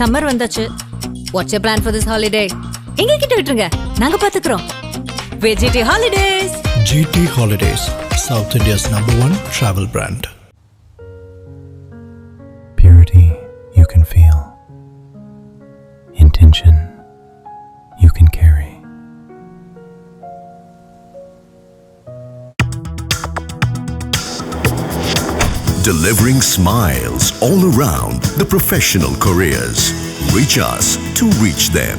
Summer வந்தாச்சு. What's your plan for this holiday? எங்க கிட்ட விட்டுருங்க, நாங்க பாத்துக்கிறோம். VGT Holidays. GT Holidays, South India's #1 travel brand. Purity you can feel. Intention you can carry. Delivering smiles all around the professional careers. Reach us to reach them.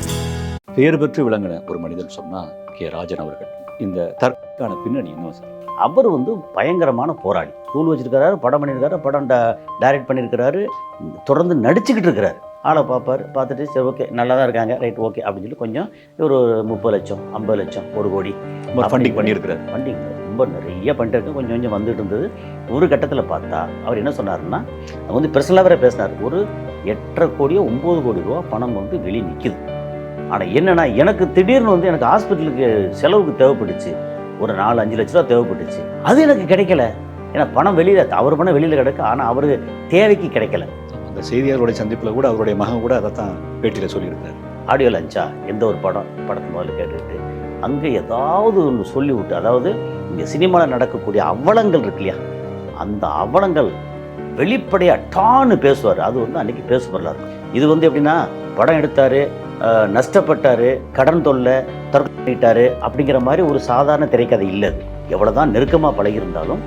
பெயர் பெற்று விளங்கின ஒரு மனிதன் சொன்னால் கே ராஜன் அவர்கள். இந்த தற்கான பின்னணி என்ன சார்? அவர் பயங்கரமான போராளி. ஸ்கூல் வச்சிருக்கிறாரு, படம் பண்ணியிருக்காரு, படம் டைரக்ட் பண்ணியிருக்கிறாரு, தொடர்ந்து நடிச்சுக்கிட்டு இருக்கிறாரு. ஆளை பார்ப்பார், பார்த்துட்டு சரி ஓகே நல்லா தான் இருக்காங்க, ரைட் ஓகே அப்படின்னு சொல்லி கொஞ்சம் ஒரு 30 லட்சம் 50 லட்சம் 1 கோடி ஃபண்டிங் பண்ணியிருக்கிறார். ஃபண்டிங் ரொம்ப நிறைய பண்ணிட்டு கொஞ்சம் கொஞ்சம் வந்துட்டு இருந்தது. ஒரு கட்டத்தில் பார்த்தா அவர் என்ன சொன்னார்னா, பர்சனலாக வேறு பேசினார், ஒரு 8.5 கோடியோ 9 கோடி ரூபா பணம் வெளியே நிற்கிது. ஆனால் என்னென்னா எனக்கு திடீர்னு எனக்கு ஹாஸ்பிட்டலுக்கு செலவுக்கு தேவைப்பட்டுச்சு, ஒரு 4-5 லட்ச ரூபா தேவைப்பட்டுச்சு. அது எனக்கு கிடைக்கல. ஏன்னா பணம் வெளியில், அவர் பணம் வெளியில் கிடக்கு, ஆனால் அவர் தேவைக்கு கிடைக்கல. அந்த செய்தியாளருடைய சந்திப்பில் கூட அவருடைய மகன் கூட அதை தான் பேட்டியில் சொல்லியிருக்காரு. ஆடியோ லஞ்சா எந்த ஒரு படத்தை முதல்ல கேட்டுட்டு அங்கே ஏதாவது ஒன்று சொல்லிவிட்டு, அதாவது இங்கே சினிமாவில் நடக்கக்கூடிய அவலங்கள் இருக்கு இல்லையா, அந்த அவலங்கள் வெளிப்படையாக டான்னு பேசுவார். அது அன்றைக்கி பேசுபொருளாக இருக்கும். இது எப்படின்னா, படம் எடுத்தார், நஷ்டப்பட்டார், கடன் தொல்லை, தற்கொலை பண்ணிட்டார் அப்படிங்கிற மாதிரி ஒரு சாதாரண திரைக்கதை இல்லை. எவ்வளோ தான் நெருக்கமாக பழகியிருந்தாலும்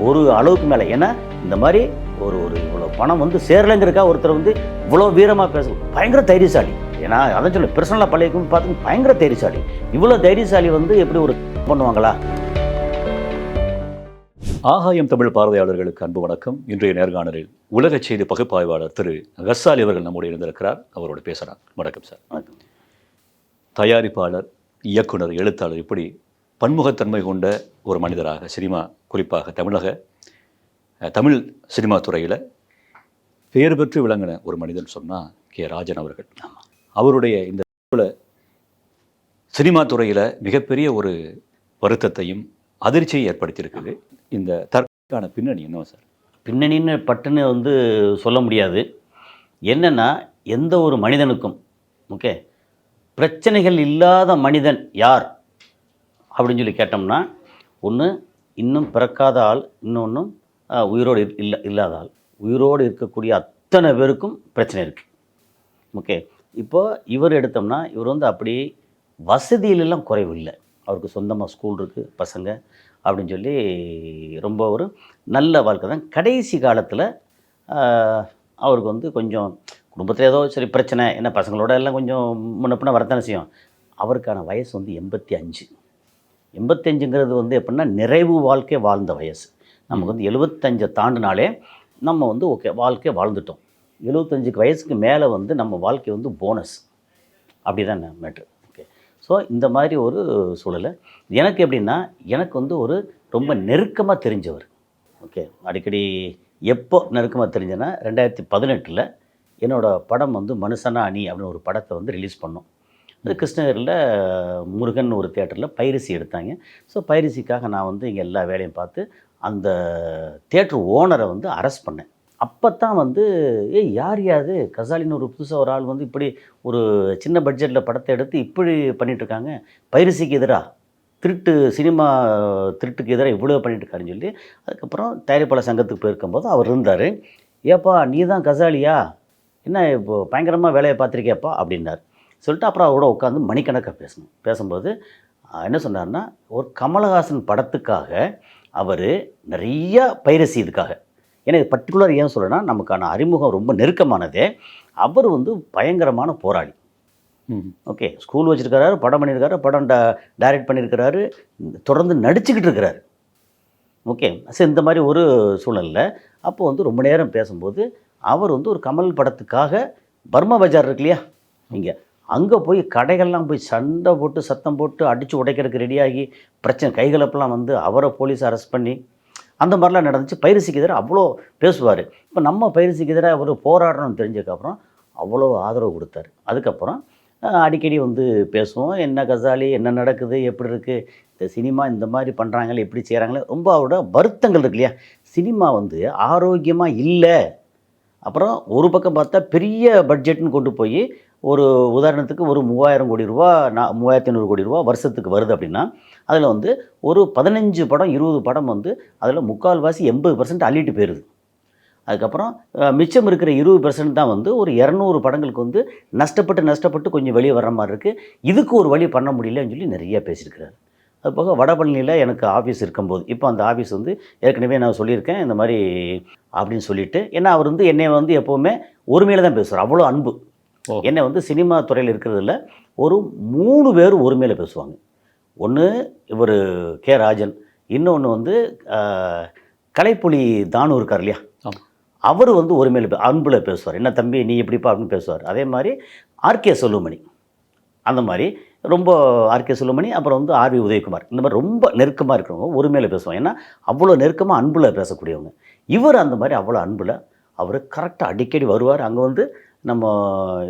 ஒரு அளவுக்கு மேலே, ஏன்னா இந்த மாதிரி ஒரு இவ்வளோ பணம் சேரலைங்கிறக்கா ஒருத்தர் இவ்வளோ வீரமாக பேச பயங்கர தைரியசாலி. ஏன்னா அதான் சொல்ல பர்சனலாக பழகிக்கும் பார்த்து பயங்கர தைரியசாலி. இவ்வளோ தைரியசாலி எப்படி ஒரு பண்ணுவாங்களா? ஆகாயம் தமிழ் பார்வையாளர்களுக்கு அன்பு வணக்கம். இன்றைய நேர்காணலில் உலக செய்தி பகுப்பாய்வாளர் திரு கஸ்ஸாலி அவர்கள் நம்முடைய இருந்திருக்கிறார். அவரோடு பேசுகிறார். வணக்கம் சார். வணக்கம். தயாரிப்பாளர், இயக்குனர், எழுத்தாளர், இப்படி பன்முகத்தன்மை கொண்ட ஒரு மனிதராக சினிமா, குறிப்பாக தமிழ் சினிமா துறையில் பெயர் பெற்று விளங்கின ஒரு மனிதன் சொன்னால் கே ராஜன் அவர்கள். அவருடைய இந்த சினிமா துறையில் மிகப்பெரிய ஒரு வருத்தத்தையும் அதிர்ச்சியை ஏற்படுத்தியிருக்குது. இந்த தற்கான பின்னணி என்ன சார்? பின்னணின்னு பட்டுன்னு சொல்ல முடியாது. என்னென்னா, எந்த ஒரு மனிதனுக்கும் ஓகே பிரச்சனைகள் இல்லாத மனிதன் யார் அப்படின்னு சொல்லி கேட்டோம்னா, ஒன்று இன்னும் பிறக்காத ஆள், இன்னொன்றும் உயிரோடு இல்லாத ஆள். உயிரோடு இருக்கக்கூடிய அத்தனை பேருக்கும் பிரச்சனை இருக்குது. ஓகே, இப்போது இவர் எடுத்தோம்னா, இவர் அப்படி வசதியிலெல்லாம் குறைவு இல்லை. அவருக்கு சொந்தமாக ஸ்கூல் இருக்குது, பசங்க அப்படின்னு சொல்லி ரொம்ப ஒரு நல்ல வாழ்க்கை தான். கடைசி காலத்தில் அவருக்கு கொஞ்சம் குடும்பத்தில் ஏதோ சரி பிரச்சனை, என்ன பசங்களோட எல்லாம் கொஞ்சம் முன்னப்பின வரத்தான செய்யும். அவருக்கான வயசு 85. 85ங்கிறது எப்படின்னா நிறைவு வாழ்க்கை வாழ்ந்த வயசு. நமக்கு 75 தாண்டினாலே நம்ம ஓகே வாழ்க்கை வாழ்ந்துட்டோம். 75 வயசுக்கு மேலே நம்ம வாழ்க்கை போனஸ், அப்படி தான் மேட்ரு. ஓகே, ஸோ இந்த மாதிரி ஒரு சூழலை எனக்கு எப்படின்னா, எனக்கு ஒரு ரொம்ப நெருக்கமாக தெரிஞ்சவர். ஓகே, அடிக்கடி எப்போ நெருக்கமாக தெரிஞ்சேன்னா, 2018 என்னோடய படம் மனுஷனா அணி அப்படின்னு ஒரு படத்தை ரிலீஸ் பண்ணோம். அது கிருஷ்ணகிரியில் முருகன் ஒரு தியேட்டரில் பைரசி எடுத்தாங்க. ஸோ பைரசிக்காக நான் இங்கே எல்லா வேலையும் பார்த்து அந்த தியேட்டர் ஓனரை அரெஸ்ட் பண்ணேன். அப்போ தான் யார் யாது கசாலின்னு ஒரு புதுசாக ஒரு ஆள் இப்படி ஒரு சின்ன பட்ஜெட்டில் படத்தை எடுத்து இப்படி பண்ணிகிட்ருக்காங்க, பைரசிக்கு எதிராக, சினிமா திருட்டுக்கு எதிராக இவ்வளோ பண்ணிட்டுருக்காருன்னு சொல்லி, அதுக்கப்புறம் தயாரிப்பாளர் சங்கத்துக்கு போயிருக்கும்போது அவர் இருந்தார். ஏப்பா நீ தான் கசாலியா, என்ன இப்போது பயங்கரமாக வேலையை பார்த்துருக்கேப்பா அப்படின்னார். சொல்லிட்டு அப்புறம் அவரோட உட்காந்து மணிக்கணக்காக பேசும்போது என்ன சொன்னார்னா, ஒரு கமலஹாசன் படத்துக்காக அவர் நிறைய பைரசி இதுக்காக, எனக்கு பர்டிகுலர் ஏன் சொல்கிறேன்னா, நமக்கான அறிமுகம் ரொம்ப நெருக்கமானதே. அவர் பயங்கரமான போராளி. ஓகே, ஸ்கூல் வச்சுருக்கிறாரு, படம் பண்ணியிருக்காரு, படம் டைரக்ட் பண்ணியிருக்கிறாரு, தொடர்ந்து நடிச்சுக்கிட்டு இருக்கிறாரு. ஓகே, சரி இந்த மாதிரி ஒரு சூழலில் அப்போ ரொம்ப நேரம் பேசும்போது அவர் ஒரு கமல் படத்துக்காக பர்மா பஜார் இருக்கு இல்லையா, இங்கே அங்கே போய் கடைகள்லாம் போய் சண்டை போட்டு சத்தம் போட்டு அடித்து உடைக்கிறதுக்கு ரெடியாகி பிரச்சனை கைகலப்பெல்லாம் அவரை போலீஸ் அரெஸ்ட் பண்ணி அந்த மாதிரிலாம் நடந்துச்சு. பைரசிக்கு எதிராக அவ்வளோ பேசுவார். இப்போ நம்ம பைரசிக்கு எதிராக அவர் போராடணும்னு தெரிஞ்சதுக்கப்புறம் அவ்வளோ ஆதரவு கொடுத்தாரு. அதுக்கப்புறம் அடிக்கடி பேசுவோம், என்ன கசாலி, என்ன நடக்குது, எப்படி இருக்குது இந்த சினிமா, இந்த மாதிரி பண்ணுறாங்களே, எப்படி செய்கிறாங்களே, ரொம்ப அவரோட வருத்தங்கள் இருக்கு இல்லையா. சினிமா ஆரோக்கியமாக இல்லை அப்புறம் ஒரு பக்கம் பார்த்தா பெரிய பட்ஜெட்னு கொண்டு போய் ஒரு உதாரணத்துக்கு ஒரு 3000 கோடி ரூபா 3500 கோடி ரூபா வருஷத்துக்கு வருது அப்படின்னா அதில் வந்து ஒரு 15 படம் 20 படம் வந்து அதில் முக்கால்வாசி 80% அள்ளிட்டு போயிடுது. அதுக்கப்புறம் மிச்சம் இருக்கிற 20% தான் வந்து ஒரு 200 படங்களுக்கு வந்து நஷ்டப்பட்டு கொஞ்சம் வெளியே வர்ற மாதிரி இருக்குது. இதுக்கு ஒரு வழி பண்ண முடியலன்னு சொல்லி நிறைய பேசியிருக்கிறாரு. அது போக வடபழனியில் எனக்கு ஆஃபீஸ் இருக்கும்போது, இப்போ அந்த ஆஃபீஸ் வந்து ஏற்கனவே நான் சொல்லியிருக்கேன் இந்த மாதிரி அப்படின்னு சொல்லிட்டு, ஏன்னா அவர் வந்து என்னை வந்து எப்போவுமே ஒருமையில் தான் பேசுவார். அவ்வளோ அன்பு. என்னை வந்து சினிமா துறையில் இருக்கிறதுல ஒரு 3 பேர் ஒருமையில் பேசுவாங்க. ஒன்று இவர் கே. ராஜன், இன்னொன்று வந்து கலைப்புலி தானு இருக்கார் இல்லையா, அவர் வந்து ஒருமையில் அன்பில் பேசுவார். என்ன தம்பி நீ எப்படிப்பா அப்படின்னு பேசுவார். அதே மாதிரி ஆர்கே செல்வமணி, அந்த மாதிரி ரொம்ப ஆர்கே செல்வமணி, அப்புறம் வந்து ஆர்வி உதயகுமார், இந்த மாதிரி ரொம்ப நெருக்கமாக இருக்கிறவங்க ஒருமையில் பேசுவாங்க. ஏன்னா அவ்வளோ நெருக்கமாக அன்பில் பேசக்கூடியவங்க. இவர் அந்த மாதிரி அவ்வளோ அன்பில் அவர் கரெக்டாக அடிக்கடி வருவார். அங்கே வந்து நம்ம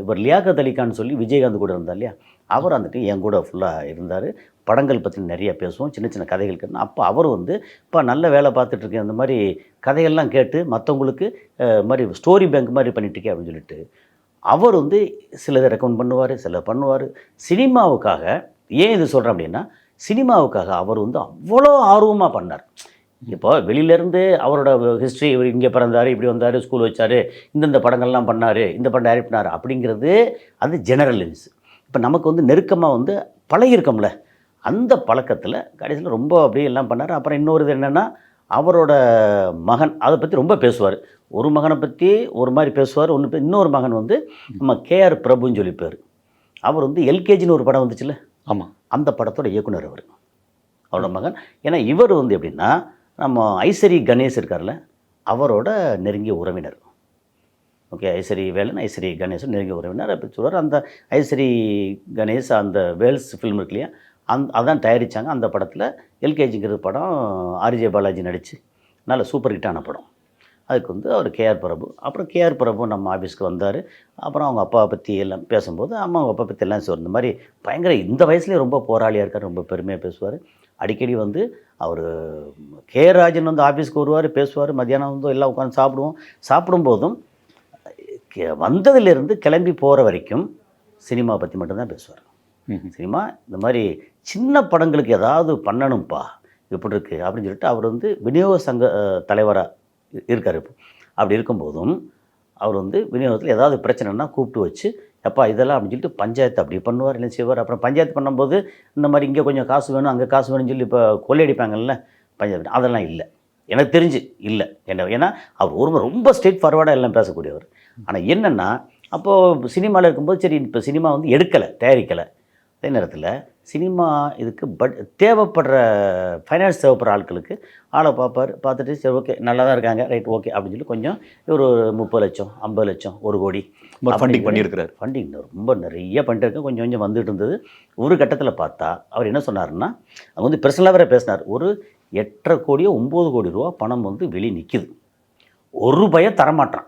இவர் லியாகத் அலிகான்னு சொல்லி விஜயகாந்த் கூட இருந்தார் இல்லையா, அவர் வந்துட்டு என் கூட ஃபுல்லாக இருந்தார். படங்கள் பற்றி நிறைய பேசுவோம், சின்ன சின்ன கதைகள் கேட்கணும். அப்போ அவர் வந்து இப்போ நல்ல வேலை பார்த்துட்ருக்கேன், இந்த மாதிரி கதைகள்லாம் கேட்டு மற்றவங்களுக்கு மாதிரி ஸ்டோரி பேங்க் மாதிரி பண்ணிட்டுருக்கேன் அப்படின்னு சொல்லிட்டு அவர் வந்து சிலதை ரெக்கமெண்ட் பண்ணுவார், சிலதை பண்ணுவார். சினிமாவுக்காக ஏன் இது சொல்கிறேன் அப்படின்னா, சினிமாவுக்காக அவர் வந்து அவ்வளோ ஆர்வமாக பண்ணார். இப்போ வெளியிலேருந்து அவரோட ஹிஸ்ட்ரி, இவர் இங்கே பிறந்தார், இப்படி வந்தார், ஸ்கூல் வச்சார், இந்தந்த படங்கள்லாம் பண்ணார், இந்த படம் டைரக்ட் பண்ணார் அப்படிங்கிறது அது ஜெனரல் நியூஸ். இப்போ நமக்கு வந்து நெருக்கமாக வந்து பழகிருக்கோம்ல, அந்த பழக்கத்தில் கடைசியில் ரொம்ப அப்படியே எல்லாம் பண்ணார். அப்புறம் இன்னொரு இது என்னென்னா, அவரோட மகன் அதை பற்றி ரொம்ப பேசுவார். ஒரு மகனை பற்றி ஒரு மாதிரி பேசுவார். இன்னொரு மகன் வந்து நம்ம கேஆர் பிரபுன்னு சொல்லி பேர். அவர் வந்து எல்கேஜின்னு ஒரு படம் வந்துச்சுல்ல, ஆமாம், அந்த படத்தோட இயக்குனர் அவர், அவரோட மகன். ஏன்னா இவர் வந்து எப்படின்னா, நம்ம ஐசரி கணேஷ் இருக்கார்ல, அவரோட நெருங்கிய உறவினர். ஓகே, ஐசரி வேலன் ஐசரி கணேஷன் நெருங்கிய உறவினர் அப்படி சொல்வார். அந்த ஐசரி கணேஷ் அந்த வேல்ஸ் ஃபில்ம் இருக்கு இல்லையா, அதான் தயாரித்தாங்க. அந்த படத்தில் எல்கேஜிங்கிற படம் ஆர்ஜே பாலாஜி நடித்து நல்ல சூப்பர் ஹிட்டான படம். அதுக்கு வந்து அவர் கேஆர் பிரபு. அப்புறம் கேஆர் பிரபு நம்ம ஆஃபீஸ்க்கு வந்தார். அப்புறம் அவங்க அப்பாவை பற்றி எல்லாம் பேசும்போது அவங்க அப்பா பற்றி எல்லாம் சொல்லுவார். இந்த மாதிரி பயங்கர இந்த வயசுலேயே ரொம்ப போராளியாக இருக்கார், ரொம்ப பெருமையாக பேசுவார். அடிக்கடி வந்து அவர் கே. ராஜன் வந்து ஆஃபீஸ்க்கு வருவார், பேசுவார். மத்தியானம் வந்து எல்லாம் உட்காந்து சாப்பிடும்போதும் வந்ததுலேருந்து கிளம்பி போகிற வரைக்கும் சினிமா பற்றி மட்டும்தான் பேசுவார். சினிமா இந்த மாதிரி சின்ன படங்களுக்கு ஏதாவது பண்ணணும்ப்பா, எப்படி இருக்குது அப்படின்னு சொல்லிட்டு அவர் வந்து விநியோக சங்க தலைவராக இருக்கார். இப்போ அப்படி இருக்கும்போதும் அவர் வந்து விநியோகத்தில் ஏதாவது பிரச்சனைனா கூப்பிட்டு வச்சு, எப்பா இதெல்லாம் அப்படின்னு சொல்லிட்டு பஞ்சாயத்து அப்படி பண்ணுவார், இல்லை செய்வார். அப்புறம் பஞ்சாயத்து பண்ணும்போது இந்த மாதிரி இங்கே கொஞ்சம் காசு வேணும், அங்கே காசு வேணும்னு சொல்லி இப்போ கொள்ளையடிப்பாங்கல்ல பஞ்சாயத்து, அதெல்லாம் இல்லை, எனக்கு தெரிஞ்சு இல்லை. ஏன்னா அவர் ரொம்ப ஸ்ட்ரெயிட் ஃபார்வர்டாக எல்லாம் பேசக்கூடியவர். ஆனால் என்னென்னா, அப்போது சினிமாவில் இருக்கும்போது சரி இப்போ சினிமா வந்து எடுக்கலை, தயாரிக்கலை. அதே நேரத்தில் சினிமா இதுக்கு தேவைப்படுற ஃபைனான்ஸ் தேவைப்படுற ஆட்களுக்கு ஆளை பார்த்துட்டு சரி ஓகே நல்லா தான் இருக்காங்க, ரைட் ஓகே அப்படின்னு சொல்லி கொஞ்சம் ஒரு 30 லட்சம் 50 லட்சம் 1 கோடி ஃபண்டிங் பண்ணியிருக்கிறார். ஃபண்டிங் ரொம்ப நிறைய பண்ணிட்டு கொஞ்சம் கொஞ்சம் வந்துட்டு இருந்தது. ஒரு கட்டத்தில் பார்த்தா அவர் என்ன சொன்னார்னா, அவங்க வந்து பர்சனலாக வேறு பேசினார். ஒரு 8.5 கோடியோ 9 கோடி ரூபா பணம் வந்து வெளியே நிற்கிது, ஒரு ரூபாயை தரமாட்டான்.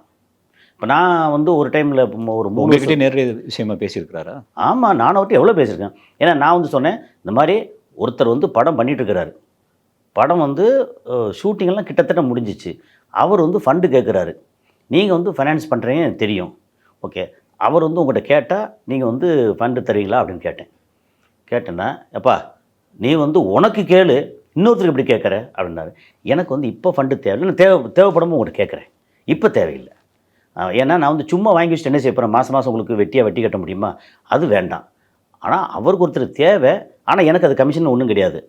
இப்போ நான் வந்து ஒரு டைமில் ஒரு 3 கிட்டே நிறைய விஷயமா பேசியிருக்கிறாரா? ஆமாம், நான் அவர்கிட்ட எவ்வளோ பேசியிருக்கேன். ஏன்னா நான் வந்து சொன்னேன், இந்த மாதிரி ஒருத்தர் வந்து படம் பண்ணிகிட்ருக்கிறாரு, படம் வந்து ஷூட்டிங்கெல்லாம் கிட்டத்தட்ட முடிஞ்சிச்சு, அவர் வந்து ஃபண்டு கேட்குறாரு, நீங்கள் வந்து ஃபைனான்ஸ் பண்ணுறீங்க எனக்கு தெரியும், ஓகே, அவர் வந்து உங்கள்கிட்ட கேட்டால் நீங்கள் வந்து ஃபண்டு தருவீங்களா அப்படின்னு கேட்டேன்னா, எப்பா நீ வந்து உனக்கு கேளு, இன்னொருத்தருக்கு எப்படி கேட்குற அப்படின்னாரு. எனக்கு வந்து இப்போ ஃபண்டு தேவையில்லை, தேவைப்படாமல் உங்கள்கிட்ட கேட்குறேன், இப்போ தேவையில்லை. ஏன்னா நான் வந்து சும்மா வாங்கி வச்சுட்டு என்ன செய்ய போகிறேன், மாதம் உங்களுக்கு வட்டி கட்ட முடியுமா, அது வேண்டாம். ஆனால் அவருக்கு ஒருத்தர் தேவை, ஆனால் எனக்கு அது கமிஷன் ஒன்றும் கிடையாது.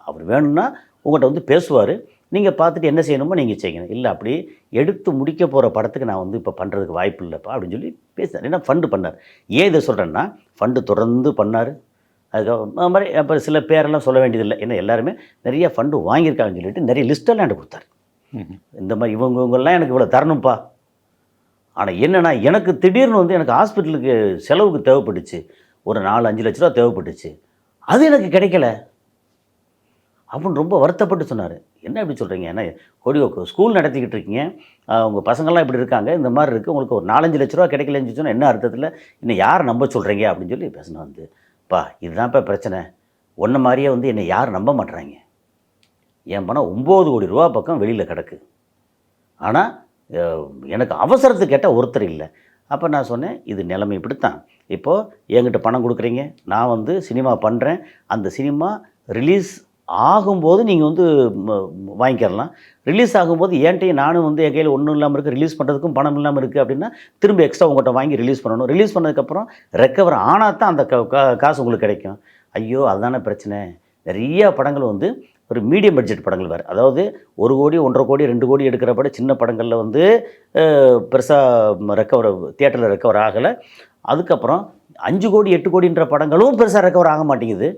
அவர் வேணும்னா உங்கள்கிட்ட வந்து பேசுவார், நீங்கள் பார்த்துட்டு என்ன செய்யணுமோ நீங்கள் செய்யணும், இல்லை அப்படி எடுத்து முடிக்க போகிற படத்துக்கு நான் வந்து இப்போ பண்ணுறதுக்கு வாய்ப்பு இல்லைப்பா அப்படின்னு சொல்லி பேசினார். ஏன்னா ஃபண்டு பண்ணார். ஏன் இதை சொல்கிறேன்னா, ஃபண்டு தொடர்ந்து பண்ணார். அதுக்கு மாதிரி அப்புறம் சில பேரெல்லாம் சொல்ல வேண்டியதில்லை, ஏன்னா எல்லாருமே நிறைய ஃபண்டு வாங்கியிருக்காங்கன்னு சொல்லிட்டு நிறைய லிஸ்ட்டெல்லாம் எனக்கு கொடுத்தாரு. இந்த மாதிரி இவங்கெல்லாம் எனக்கு இவ்வளோ தரணும்ப்பா. ஆனால் என்னென்னா, எனக்கு திடீர்னு வந்து எனக்கு ஹாஸ்பிட்டலுக்கு செலவுக்கு தேவைப்பட்டுச்சு, ஒரு 4-5 லட்ச ரூபா தேவைப்பட்டுச்சு, அது எனக்கு கிடைக்கல அப்படின்னு ரொம்ப வருத்தப்பட்டு சொன்னார். என்ன இப்படி சொல்கிறீங்க, என்ன ஸ்கூல் நடத்திக்கிட்டு இருக்கீங்க, உங்கள் பசங்கள்லாம் இப்படி இருக்காங்க, இந்த மாதிரி இருக்குது, உங்களுக்கு ஒரு 4-5 லட்ச ரூபா கிடைக்கலன்னு சொன்னால் என்ன அர்த்தத்தில் இன்னும் யார் நம்ப சொல்கிறீங்க அப்படின்னு சொல்லி பேசினா வந்து, இதுதான்ப்பா பிரச்சனை, ஒன்றை மாதிரியே வந்து என்னை யார் நம்ப மாட்டுறாங்க, என் பணம் 9 கோடி ரூபா பக்கம் வெளியில் கிடக்கு, ஆனால் எனக்கு அவசரத்துக்கு கேட்டால் ஒருத்தர் இல்லை. அப்போ நான் சொன்னேன், இது நிலைமை இப்படித்தான். இப்போது என்கிட்ட பணம் கொடுக்குறீங்க, நான் வந்து சினிமா பண்ணுறேன், அந்த சினிமா ரிலீஸ் ஆகும்போது நீங்கள் வந்து வாங்கிக்கிறலாம். ரிலீஸ் ஆகும்போது என்கிட்டையும் நானும் வந்து என் கையில் ஒன்றும் இல்லாமல் இருக்குது, ரிலீஸ் பண்ணுறதுக்கும் பணம் இல்லாமல் இருக்குது அப்படின்னா திரும்ப எக்ஸ்ட்ரா உங்கள்கிட்ட வாங்கி ரிலீஸ் பண்ணணும். ரிலீஸ் பண்ணதுக்கப்புறம் ரெக்கவர் ஆனால் தான் அந்த காசு உங்களுக்கு கிடைக்கும். ஐயோ அதுதானே பிரச்சனை. நிறைய படங்கள் வந்து ஒரு மீடியம் பட்ஜெட் படங்கள் வேறு, அதாவது 1 கோடி 1.5 கோடி 2 கோடி எடுக்கிற படம் சின்ன படங்களில் வந்து பெருசாக ரெக்கவர் தியேட்டரில் ரெக்கவர் ஆகலை. அதுக்கப்புறம் 5 கோடி 8 கோடின்ற படங்களும் பெருசாக ரெக்கவர் ஆக மாட்டேங்குது.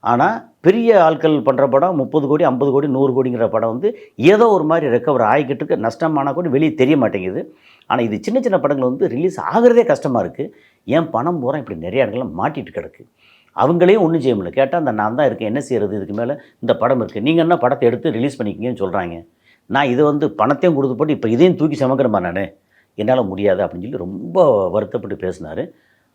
ஆனால் பெரிய ஆட்கள் பண்ணுற படம் 30 கோடி 50 கோடி 100 கோடிங்கிற படம் வந்து ஏதோ ஒரு மாதிரி ரெக்கவர் ஆகிக்கிட்டு இருக்கு. நஷ்டமானால் கூட வெளியே தெரிய மாட்டேங்குது. ஆனால் இது சின்ன சின்ன படங்கள் வந்து ரிலீஸ் ஆகிறதே கஷ்டமாக இருக்குது. ஏன் பணம் பூரா இப்படி நிறைய இடங்கள்ல மாட்டிட்டு கிடக்கு. அவங்களையும் ஒன்றும் செய்ய முடியல. கேட்டால் அந்த நான் தான் இருக்கேன், என்ன செய்கிறது, இதுக்கு மேலே இந்த படம் இருக்குது, நீங்கள் என்ன படத்தை எடுத்து ரிலீஸ் பண்ணிக்கிங்கன்னு சொல்கிறாங்க. நான் இதை வந்து பணத்தையும் கொடுத்து போட்டு இப்போ இதையும் தூக்கி சமக்கிறேன் நான், என்னால் முடியாது அப்படின்னு சொல்லி ரொம்ப வருத்தப்பட்டு பேசினார்.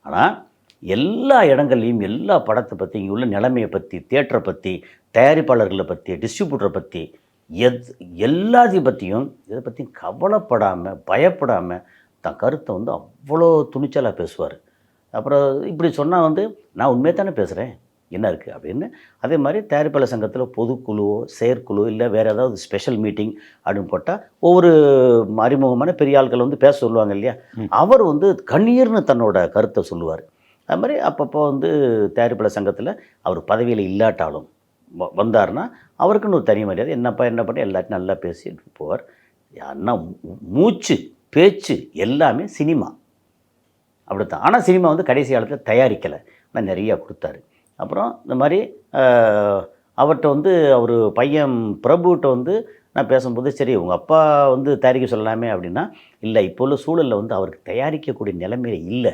ஆனால் எல்லா இடங்கள்லையும் எல்லா படத்தை பற்றி, இங்கே உள்ள நிலைமையை பற்றி, தியேட்டரை பற்றி, தயாரிப்பாளர்களை பற்றி, டிஸ்ட்ரிபியூட்டரை பற்றி, எல்லாத்தையும் பற்றியும் இதை பற்றி கவலைப்படாமல் பயப்படாமல் தன் கருத்தை வந்து அவ்வளோ துணிச்சலாக பேசுவார். அப்புறம் இப்படி சொன்னால் வந்து நான் உண்மையை தானே பேசுகிறேன், என்ன இருக்குது அப்படின்னு. அதே மாதிரி தயாரிப்பாளர் சங்கத்தில் பொதுக்குழுவோ செயற்குழு இல்லை வேறு ஏதாவது ஸ்பெஷல் மீட்டிங் அப்படின்னு போட்டால் ஒவ்வொரு அறிமுகமான பெரிய ஆட்கள் வந்து பேச சொல்லுவாங்க இல்லையா, அவர் வந்து கண்ணீர்னு தன்னோட கருத்தை சொல்லுவார். அது மாதிரி அப்பப்போ வந்து தயாரிப்பாளர் சங்கத்தில் அவர் பதவியில் இல்லாட்டாலும் வந்தார்னா அவருக்குன்னு ஒரு தனி மரியாதை, என்னப்பா என்ன பண்ணி எல்லாத்தையும் நல்லா பேசி போவார். யாருன்னா மூச்சு பேச்சு எல்லாமே சினிமா அப்படித்தான். ஆனால் சினிமா வந்து கடைசி காலத்தில் தயாரிக்கலை, ஆனால் நிறையா கொடுத்தாரு. அப்புறம் இந்த மாதிரி அவர்கிட்ட வந்து அவர் பையன் பிரபுகிட்ட வந்து நான் பேசும்போது, சரி உங்கள் அப்பா வந்து தயாரிக்க சொல்லலாமே அப்படின்னா, இல்லை இப்போ உள்ள சூழலில் வந்து அவருக்கு தயாரிக்கக்கூடிய நிலைமையில இல்லை,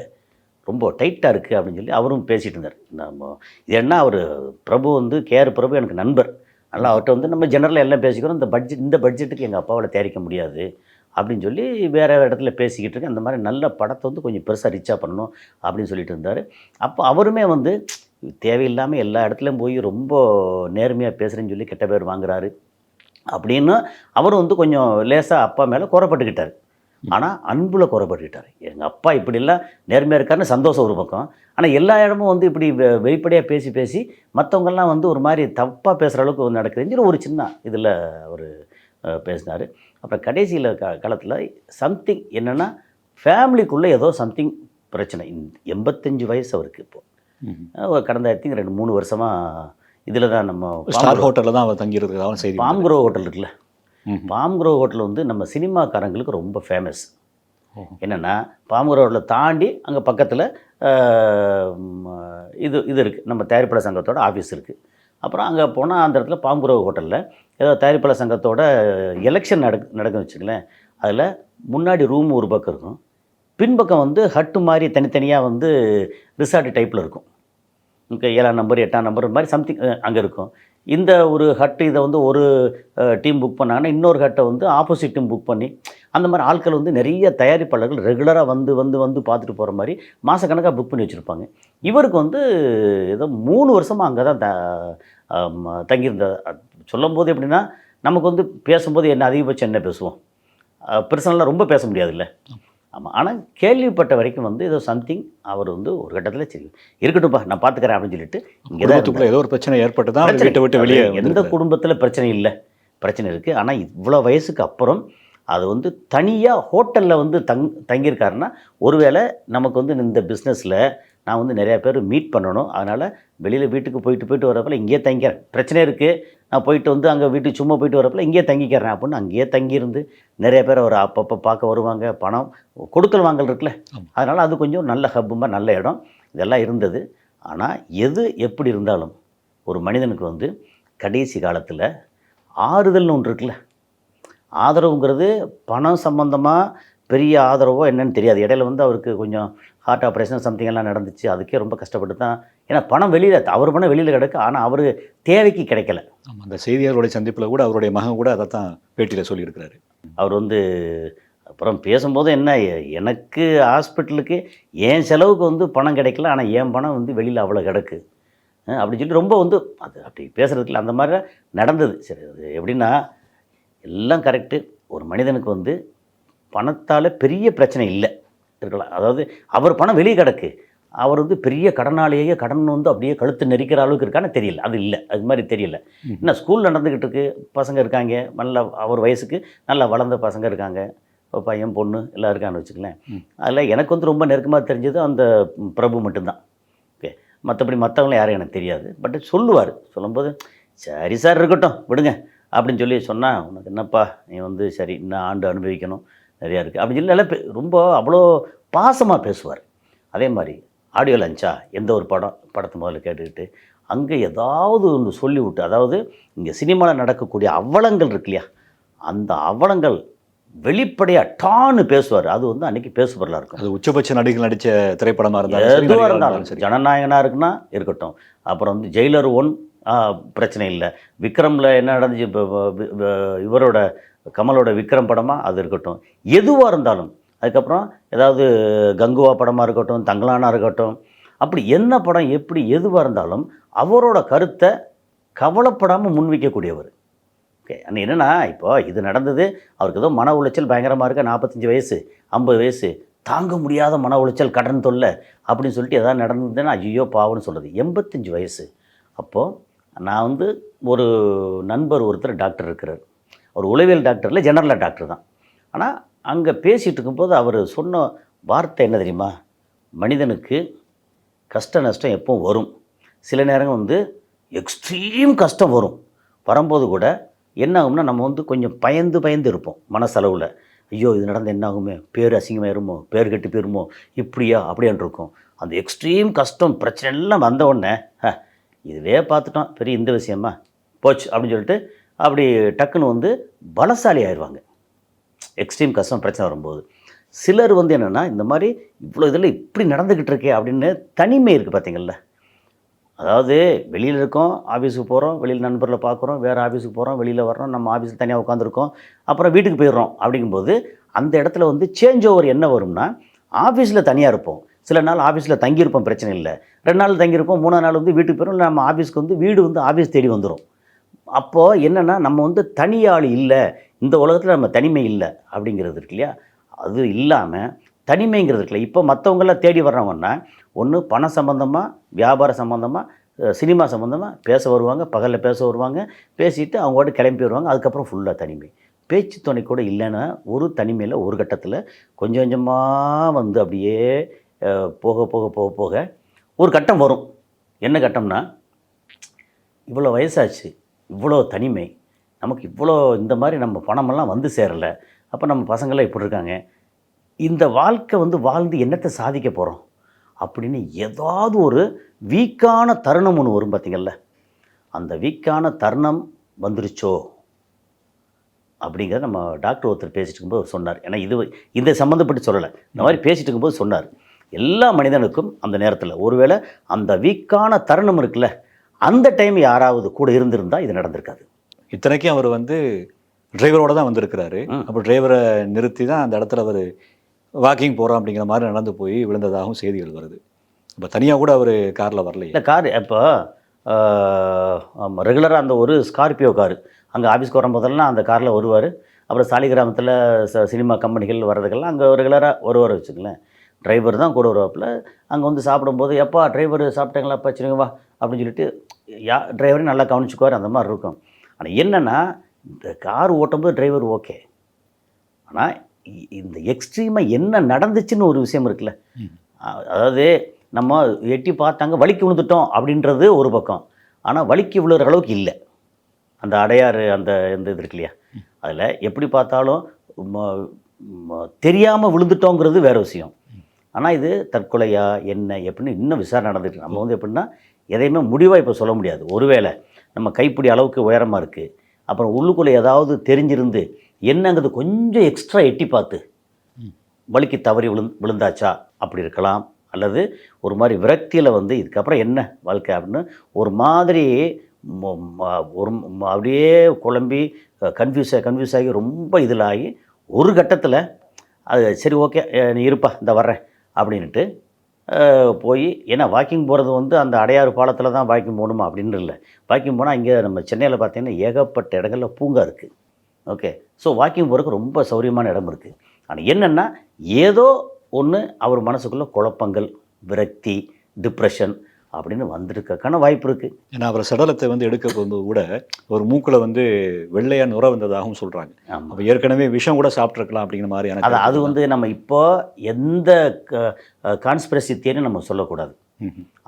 ரொம்ப டைட்டாக இருக்குது அப்படின்னு சொல்லி அவரும் பேசிகிட்டு இருந்தார். நம்ம இது என்ன, அவர் பிரபு வந்து பிரபு எனக்கு நண்பர், அதனால் அவர்கிட்ட வந்து நம்ம ஜெனரலாக எல்லாம் பேசிக்கிறோம், இந்த பட்ஜெட்டுக்கு எங்கள் அப்பாவால் தயாரிக்க முடியாது அப்படின்னு சொல்லி வேறு இடத்துல பேசிக்கிட்டு இருக்கேன். அந்த மாதிரி நல்ல படத்தை வந்து கொஞ்சம் பெருசாக ரிச்சாக பண்ணணும் அப்படின்னு சொல்லிட்டு இருந்தார். அப்போ அவருமே வந்து தேவையில்லாமல் எல்லா இடத்துலையும் போய் ரொம்ப நேர்மையாக பேசுகிறேன்னு சொல்லி கெட்ட பேர் வாங்குறாரு அப்படின்னு அவரும் வந்து கொஞ்சம் லேசாக அப்பா மேலே குறைப்பட்டுக்கிட்டார். ஆனால் அன்பில் குறைப்பட்டுக்கிட்டார். எங்கள் அப்பா இப்படிலாம் நேர்மையாக இருக்காருன்னு சந்தோஷம் ஒரு பக்கம், ஆனால் எல்லா இடமும் வந்து இப்படி வெளிப்படையாக பேசி பேசி மற்றவங்கெல்லாம் வந்து ஒரு மாதிரி தப்பாக பேசுகிற அளவுக்கு நடக்குதுன்னு ஒரு சின்ன இதில் அவர் பேசினார். அப்புறம் கடைசியில் காலத்தில் சம்திங் என்னென்னா ஃபேமிலிக்குள்ளே ஏதோ சம்திங் பிரச்சனை. 85 வயசு அவருக்கு இப்போது. கடந்த 2-3 வருஷமாக இதில் தான் நம்ம ஸ்டார் ஹோட்டலில் தான் அவர் தங்கியிருக்கிறதாவும் செய்தி. பாம்க்ரோ ஹோட்டல் இருக்குல்ல, பாம்க்ரோ ஹோட்டல் வந்து நம்ம சினிமாக்காரங்களுக்கு ரொம்ப ஃபேமஸ். என்னென்னா பாம்க்ரோ ஹோட்டலை தாண்டி அங்கே பக்கத்தில் இது இருக்குது, நம்ம தயாரிப்பாளர் சங்கத்தோட ஆஃபீஸ் இருக்குது. அப்புறம் அங்கே போனால் அந்த இடத்துல பாம்க்ரோ ஹோட்டலில் ஏதோ தயாரிப்பாளர் சங்கத்தோட எலெக்ஷன் நடக்கும் வச்சுங்களேன். அதில் முன்னாடி ரூம் ஒரு பக்கம் இருக்கும், பின்பக்கம் வந்து ஹட்டு மாதிரி தனித்தனியாக வந்து ரிசார்ட் டைப்பில் இருக்கும். இங்கே 7ஆம் நம்பர் 8ஆம் நம்பர் மாதிரி சம்திங் அங்கே இருக்கும். இந்த ஒரு ஹட்டு இதை வந்து ஒரு டீம் புக் பண்ணாங்கன்னா இன்னொரு ஹட்டை வந்து ஆப்போசிட் டீம் புக் பண்ணி அந்த மாதிரி ஆட்கள் வந்து நிறைய தயாரிப்பாளர்கள் ரெகுலராக வந்து பார்த்துட்டு போகிற மாதிரி மாதக்கணக்காக புக் பண்ணி வச்சுருப்பாங்க. இவருக்கு வந்து ஏதோ 3 வருஷமாக அங்கே தான் தங்கியிருந்த. சொல்லும்போது எப்படின்னா நமக்கு வந்து பேசும்போது என்ன அதிகபட்சம் என்ன பேசுவோம், பர்சனலாக ரொம்ப பேச முடியாதுல்ல. ஆமாம். ஆனால் கேள்விப்பட்ட வரைக்கும் வந்து ஏதோ சம்திங் அவர் வந்து ஒரு கட்டத்தில் சரி இருக்கட்டும்ப்பா நான் பார்த்துக்கிறேன் அப்படின்னு சொல்லிட்டு இங்கே தான் ஏதோ ஒரு பிரச்சனை ஏற்பட்டு தான் விட்டு வெளியே. எந்த குடும்பத்தில் பிரச்சனை இல்லை, பிரச்சனை இருக்குது. ஆனால் இவ்வளோ வயசுக்கு அப்புறம் அது வந்து தனியாக ஹோட்டலில் வந்து தங்கியிருக்காருன்னா ஒருவேளை நமக்கு வந்து இந்த பிஸ்னஸில் நான் வந்து நிறையா பேர் மீட் பண்ணணும், அதனால் வெளியில் வீட்டுக்கு போயிட்டு வரப்பல இங்கேயே தங்கிக்கிறேன், பிரச்சனை இருக்குது நான் போயிட்டு வந்து அங்கே வீட்டுக்கு சும்மா போயிட்டு வரப்பல இங்கேயே தங்கிக்கிறேன் அப்படின்னு அங்கேயே தங்கியிருந்து நிறைய பேர் அவர் அப்பப்போ பார்க்க வருவாங்க. பணம் கொடுக்கல் வாங்கல் இருக்குல்ல, அதனால் அது கொஞ்சம் நல்ல ஹப்புமா நல்ல இடம் இதெல்லாம் இருந்தது. ஆனால் எது எப்படி இருந்தாலும் ஒரு மனிதனுக்கு வந்து கடைசி காலத்தில் ஆறுதல்னு ஒன்று இருக்குல்ல, ஆதரவுங்கிறது பணம் சம்மந்தமாக பெரிய ஆதரவோ என்னன்னு தெரியாது. இடையில வந்து அவருக்கு கொஞ்சம் ஹார்ட் ஆப்ரேஷன் சம்திங் எல்லாம் நடந்துச்சு, அதுக்கே ரொம்ப கஷ்டப்பட்டு தான். ஏன்னா பணம் வெளியில் அவர் பணம் வெளியில் கிடக்கு, ஆனால் அவர் தேவைக்கு கிடைக்கல. ஆமாம், அந்த செய்தியாளருடைய சந்திப்பில் கூட அவருடைய மகன் கூட அதை தான் பேட்டியில் சொல்லியிருக்கிறாரு. அவர் வந்து அப்புறம் பேசும்போது என்ன, எனக்கு ஹாஸ்பிட்டலுக்கு என் செலவுக்கு வந்து பணம் கிடைக்கல, ஆனால் என் பணம் வந்து வெளியில் அவ்வளோ கிடக்கு அப்படின்னு சொல்லி ரொம்ப வந்து அது அப்படி பேசுகிறதுக்குல அந்த மாதிரி நடந்தது. சரி, அது எப்படின்னா எல்லாம் கரெக்டு. ஒரு மனிதனுக்கு வந்து பணத்தால் பெரிய பிரச்சனை இல்லை இருக்கலாம். அதாவது அவர் பணம் வெளியே கிடக்கு, அவர் வந்து பெரிய கடனாளியே கடன் வந்து அப்படியே கழுத்து நெரிக்கிற அளவுக்கு இருக்கான்னு தெரியல. அது இல்லை, அது மாதிரி தெரியல. என்ன ஸ்கூல் நடந்துக்கிட்டு இருக்கு, பசங்க இருக்காங்க, நல்லா அவர் வயசுக்கு நல்லா வளர்ந்த பசங்க இருக்காங்க, பையன் பொண்ணு எல்லாம் இருக்கான்னு வச்சுக்கலேன். அதில் எனக்கு வந்து ரொம்ப நெருக்கமாக தெரிஞ்சது அந்த பிரபு மட்டும்தான். ஓகே, மற்றபடி மற்றவங்களும் யாரும் எனக்கு தெரியாது. பட் சொல்லுவார், சொல்லும்போது சரி சார் இருக்கட்டும் விடுங்க அப்படின்னு சொல்லி சொன்னால், உனக்கு என்னப்பா நீ வந்து சரி இன்னும் ஆண்டு அனுபவிக்கணும் நிறையா இருக்குது அப்படின்னு சொல்லி நல்லா ரொம்ப அவ்வளோ பாசமாக பேசுவார். அதே மாதிரி ஆடியோ லஞ்சா எந்த ஒரு படத்தை முதல்ல கேட்டுக்கிட்டு அங்கே ஏதாவது ஒன்று சொல்லிவிட்டு, அதாவது இங்கே சினிமாவில் நடக்கக்கூடிய அவலங்கள் இருக்கு இல்லையா, அந்த அவலங்கள் வெளிப்படையாக டான்னு பேசுவார். அது வந்து அன்றைக்கி பேசுபொருளாக இருக்கும். அது உச்சபட்ச நடிகர்கள் நடித்த திரைப்படமாக எதுவாக இருந்தாலும் இருந்தாலும் சரி, ஜனநாயகனாக இருக்குன்னா இருக்கட்டும், அப்புறம் வந்து ஜெயிலர் 1 பிரச்சனை இல்லை, விக்ரமில் என்ன நடந்துச்சு, இப்போ இவரோட கமலோட விக்ரம் படமாக அது இருக்கட்டும், எதுவாக இருந்தாலும். அதுக்கப்புறம் ஏதாவது கங்குவா படமாக இருக்கட்டும், தங்கலானா இருக்கட்டும், அப்படி என்ன படம் எப்படி எதுவாக இருந்தாலும் அவரோட கருத்தை கவலைப்படாமல் முன்வைக்கக்கூடியவர். ஓகே, அன்றைக்கி என்னென்னா இப்போ இது நடந்தது, அவருக்கு ஏதோ மன உளைச்சல் பயங்கரமாக இருக்க, 45 வயசு 50 வயசு தாங்க முடியாத மன உளைச்சல் கடன் தொல்லை அப்படின்னு சொல்லிட்டு எதாவது நடந்ததுன்னா ஐயோ பாவம்னு சொல்கிறது. 85 வயசு. அப்போது நான் வந்து ஒரு நண்பர் ஒருத்தர் டாக்டர் இருக்கிறார், அவர் உளவியல் டாக்டரில் ஜெனரல் டாக்டர் தான். ஆனால் அங்கே பேசிகிட்டு இருக்கும்போது அவர் சொன்ன வார்த்தை என்ன தெரியுமா, மனிதனுக்கு கஷ்ட நஷ்டம் எப்போ வரும், சில நேரங்கள் வந்து எக்ஸ்ட்ரீம் கஷ்டம் வரும், வரும்போது கூட என்ன ஆகும்னா நம்ம வந்து கொஞ்சம் பயந்து இருப்போம் மனசளவில். ஐயோ இது நடந்து என்ன ஆகுமே, பேர் அசிங்கமாயிருமோ, பேர் கெட்டு போயிருமோ, இப்படியா அப்படியான் இருக்கும். அந்த எக்ஸ்ட்ரீம் கஷ்டம் பிரச்சனை எல்லாம் வந்த உடனே இதுவே பார்த்துட்டோம் பெரிய இந்த விஷயமா போச்சு அப்படின்னு சொல்லிட்டு அப்படி டக்குன்னு வந்து பலசாலி ஆயிடுவாங்க எக்ஸ்ட்ரீம் கஷ்டம் பிரச்சனை வரும்போது. சிலர் வந்து என்னென்னா இந்த மாதிரி இவ்வளோ இதில் இப்படி நடந்துக்கிட்டு இருக்கே அப்படின்னு தனிமை இருக்குது பார்த்தீங்களா. அதாவது வெளியில் இருக்கோம், ஆஃபீஸுக்கு போகிறோம், வெளியில் நண்பர்களை பார்க்குறோம், வேறு ஆஃபீஸுக்கு போகிறோம், வெளியில் வர்றோம், நம்ம ஆஃபீஸில் தனியாக உட்காந்துருக்கோம், அப்புறம் வீட்டுக்கு போயிடுறோம். அப்படிங்கும்போது அந்த இடத்துல வந்து சேஞ்ச் ஓவர் என்ன வரும்னா, ஆஃபீஸில் தனியாக இருப்போம், சில நாள் ஆஃபீஸில் தங்கியிருப்போம், பிரச்சனை இல்லை, 2 நாள் தங்கியிருப்போம், 3ஆம் நாள் வந்து வீட்டுக்கு போயிடும், இல்லை நம்ம ஆஃபீஸ்க்கு வந்து வீடு வந்து ஆஃபீஸ் தேடி வந்துடும். அப்போது என்னென்னா நம்ம வந்து தனியாள் இல்லை, இந்த உலகத்தில் நம்ம தனிமை இல்லை அப்படிங்கிறது இருக்கு இல்லையா. அது இல்லாமல் தனிமைங்கிறது இருக்குல்ல, இப்போ மற்றவங்களாம் தேடி வர்றவங்கன்னா ஒன்று பண சம்மந்தமாக, வியாபார சம்மந்தமாக, சினிமா சம்மந்தமாக பேச வருவாங்க, பகலில் பேச வருவாங்க, பேசிவிட்டு அவங்களோட கிளம்பி வருவாங்க, அதுக்கப்புறம் ஃபுல்லாக தனிமை. பேச்சு துணை கூட இல்லைன்னா ஒரு தனிமையில் ஒரு கட்டத்தில் கொஞ்சம் கொஞ்சமாக வந்து அப்படியே போக போக போக போக ஒரு கட்டம் வரும். என்ன கட்டம்னா, இவ்வளோ வயசாச்சு, இவ்வளோ தனிமை, நமக்கு இவ்வளோ இந்த மாதிரி நம்ம பணமெல்லாம் வந்து சேரலை, அப்போ நம்ம பசங்களாம் இப்படி இருக்காங்க, இந்த வாழ்க்கை வந்து வாழ்ந்து என்னத்தை சாதிக்க போகிறோம் அப்படின்னு ஏதாவது ஒரு வீக்கான தருணம் ஒன்று வரும் பார்த்திங்கள்ல. அந்த வீக்கான தருணம் வந்துருச்சோ அப்படிங்கிறத நம்ம டாக்டர் ஒருத்தர் பேசிட்டு இருக்கும்போது சொன்னார். ஏன்னா இதை சம்மந்தப்பட்டு சொல்லலை, இந்த மாதிரி பேசிகிட்டு இருக்கும்போது சொன்னார், எல்லா மனிதனுக்கும் அந்த நேரத்தில் ஒருவேளை அந்த வீக்கான தருணம் இருக்குல்ல, அந்த டைம் யாராவது கூட இருந்திருந்தால் இது நடந்திருக்காது. இத்தனைக்கும் அவர் வந்து டிரைவரோட தான் வந்திருக்கிறாரு. அப்போ டிரைவரை நிறுத்தி தான் அந்த இடத்துல அவர் வாக்கிங் போகிறோம் அப்படிங்கிற மாதிரி நடந்து போய் விழுந்ததாகவும் செய்திகள் வருது. இப்போ தனியாக கூட அவர் காரில் வரல. இல்லை கார் இப்போ ரெகுலராக அந்த ஒரு ஸ்கார்பியோ காரு அங்கே ஆஃபீஸ்க்கு வரும்போதெல்லாம் அந்த காரில் வருவார். அப்புறம் சாலிகிராமத்தில் சினிமா கம்பெனிகள் வர்றதுக்கெல்லாம் அங்கே ரெகுலராக வருவார் வச்சுங்களேன். டிரைவர் தான் கூட வருவாப்பில். அங்கே வந்து சாப்பிடும்போது எப்பா டிரைவர் சாப்பிட்டாங்களாப்பா வச்சுருங்க வா அப்படின்னு சொல்லிட்டு டிரைவரையும் நல்லா கவனிச்சுக்குவார். அந்த மாதிரி இருக்கும். ஆனால் என்னென்னா இந்த கார் ஓட்டும்போது டிரைவர் ஓகே, ஆனால் இந்த எக்ஸ்ட்ரீமாக என்ன நடந்துச்சுன்னு ஒரு விஷயம் இருக்குல்ல. அதாவது நம்ம எட்டி பார்த்தாங்க வலிக்கு விழுந்துட்டோம் அப்படின்றது ஒரு பக்கம், ஆனால் வலிக்கு விழுகிற அளவுக்கு இல்லை. அந்த அடையாறு அந்த இது இருக்கு இல்லையா, அதில் எப்படி பார்த்தாலும் தெரியாமல் விழுந்துட்டோங்கிறது வேறு விஷயம். ஆனால் இது தற்கொலையா என்ன எப்படின்னு இன்னும் விசாரணை நடந்துட்டு, நம்ம வந்து எப்படின்னா எதையுமே முடிவாக இப்போ சொல்ல முடியாது. ஒருவேளை நம்ம கைப்பிடி அளவுக்கு உயரமாக இருக்குது, அப்புறம் உள்ளுக்குள்ளே ஏதாவது தெரிஞ்சிருந்து என்னங்கிறது கொஞ்சம் எக்ஸ்ட்ரா எட்டி பார்த்து வலிக்கு தவறி விழுந்தாச்சா அப்படி இருக்கலாம். அல்லது ஒரு மாதிரி விரக்தியில் வந்து இதுக்கப்புறம் என்ன வாழ்க்கை அப்படின்னு ஒரு மாதிரி ஒரு அப்படியே குழம்பி கன்ஃபியூஸ் ஆகி ரொம்ப இதில் ஆகி ஒரு கட்டத்தில் அது சரி ஓகே நீ இருப்பா இந்த வர்றேன் அப்படின்ட்டு போய், ஏன்னா வாக்கிங் போகிறது வந்து அந்த அடையாறு பாலத்தில் தான் வாக்கிங் போகணுமா அப்படின்னு இல்லை. வாக்கிங் போனால் இங்கே நம்ம சென்னையில் பார்த்தீங்கன்னா ஏகப்பட்ட இடங்களில் பூங்கா இருக்குது. ஓகே, ஸோ வாக்கிங் போகிறதுக்கு ரொம்ப சௌரியமான இடம் இருக்குது. ஆனால் என்னென்னா ஏதோ ஒன்று அவர் மனசுக்குள்ளே குழப்பங்கள், விரக்தி, டிப்ரெஷன் அப்படின்னு வந்திருக்கான வாய்ப்பு இருக்குது. ஏன்னா அவர் சடலத்தை வந்து எடுக்க போகும்போது கூட ஒரு மூக்கில் வந்து வெள்ளையாக நுர வந்ததாகவும் சொல்கிறாங்க. ஆமாம், அப்போ ஏற்கனவே விஷம் கூட சாப்பிட்ருக்கலாம் அப்படிங்கிற மாதிரியான அது வந்து நம்ம இப்போ எந்த கான்ஸ்பிரசி தியரி நம்ம சொல்லக்கூடாது.